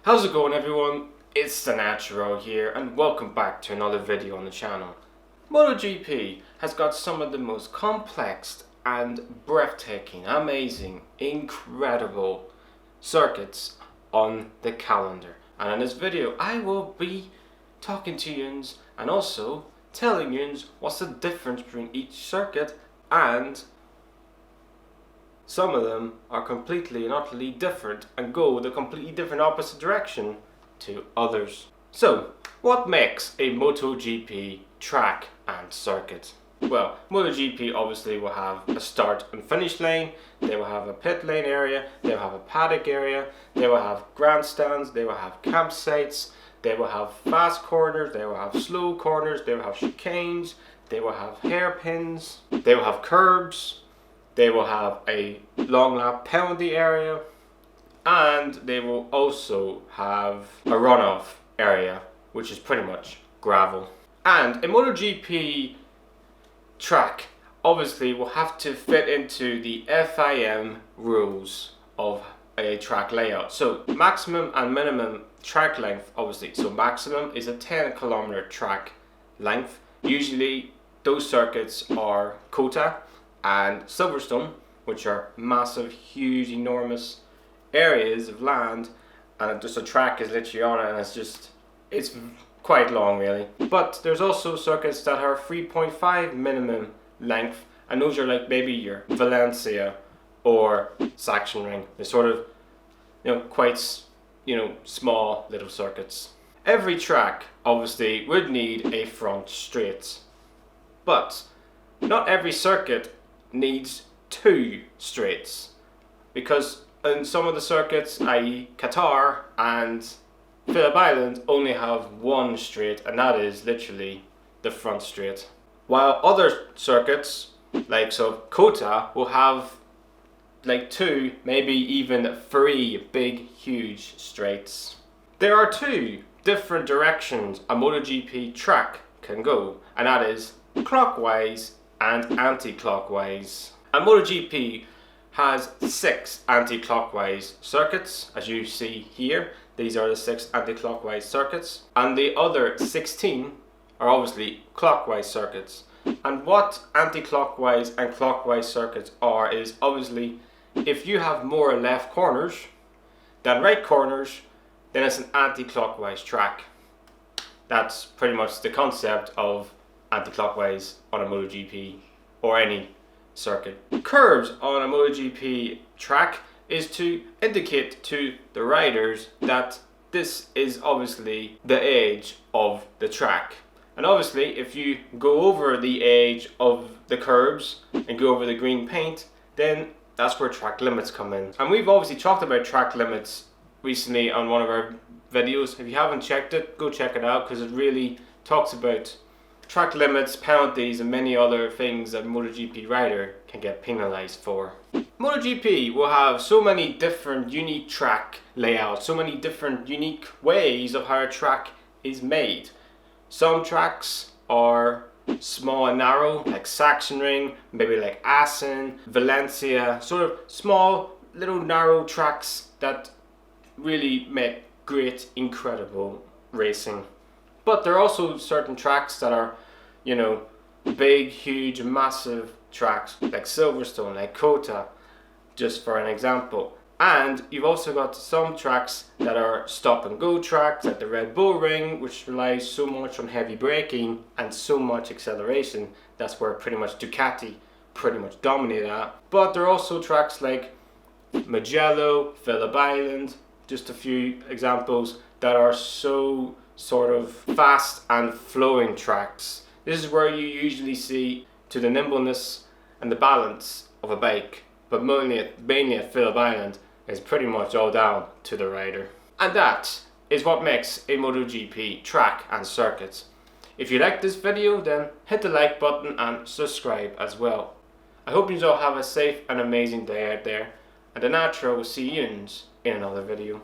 How's it going, everyone? It's the Natural here and welcome back to another video on the channel. MotoGP has got some of the most complex and breathtaking, amazing, incredible circuits on the calendar. And in this video I will be talking to yous and also telling yous what's the difference between each circuit, and some of them are completely and utterly different and go the completely different opposite direction to others. So, what makes a MotoGP track and circuit? Well, MotoGP obviously will have a start and finish lane, they will have a pit lane area, they will have a paddock area, they will have grandstands, they will have campsites, they will have fast corners, they will have slow corners, they will have chicanes, they will have hairpins, they will have curbs, they will have a long lap penalty area, and they will also have a runoff area, which is pretty much gravel. And a MotoGP track obviously will have to fit into the FIM rules of a track layout. So maximum and minimum track length, obviously. So maximum is a 10-kilometer track length. Usually those circuits are Kota and Silverstone, which are massive, huge, enormous areas of land, and just a track is literally on it, and it's quite long really. But there's also circuits that are 3.5 minimum length, and those are like maybe your Valencia or Sachsenring. They're sort of, quite, small little circuits. Every track obviously would need a front straight, but not every circuit needs two straights, because in some of the circuits, i.e. Qatar and Phillip Island, only have one straight, and that is literally the front straight. While other circuits, like Kota, will have like two, maybe even three big, huge straights. There are two different directions a MotoGP track can go, and that is clockwise and anti-clockwise. And MotoGP has 6 anti-clockwise circuits, as you see here. These are the 6 anti-clockwise circuits, and the other 16 are obviously clockwise circuits. And what anti-clockwise and clockwise circuits are is obviously, if you have more left corners than right corners, then it's an anti-clockwise track. That's pretty much the concept of anti-clockwise on a MotoGP or any circuit. Curbs on a MotoGP track is to indicate to the riders that this is obviously the edge of the track. And obviously if you go over the edge of the curbs and go over the green paint, then that's where track limits come in. And we've obviously talked about track limits recently on one of our videos. If you haven't checked it, go check it out, because it really talks about track limits, penalties, and many other things that a MotoGP rider can get penalized for. MotoGP will have so many different unique track layouts, so many different unique ways of how a track is made. Some tracks are small and narrow, like Sachsenring, maybe like Assen, Valencia, sort of small little narrow tracks that really make great, incredible racing. But there are also certain tracks that are, big, huge, massive tracks, like Silverstone, like Kota, just for an example. And you've also got some tracks that are stop and go tracks, like the Red Bull Ring, which relies so much on heavy braking and so much acceleration. That's where pretty much Ducati pretty much dominate at. But there are also tracks like Mugello, Phillip Island, just a few examples that are so sort of fast and flowing tracks. This is where you usually see to the nimbleness and the balance of a bike, but mainly at Phillip Island is pretty much all down to the rider. And that is what makes a MotoGP track and circuit. If you like this video, then hit the like button and subscribe as well. I hope you all have a safe and amazing day out there, and the Natural will see you in another video.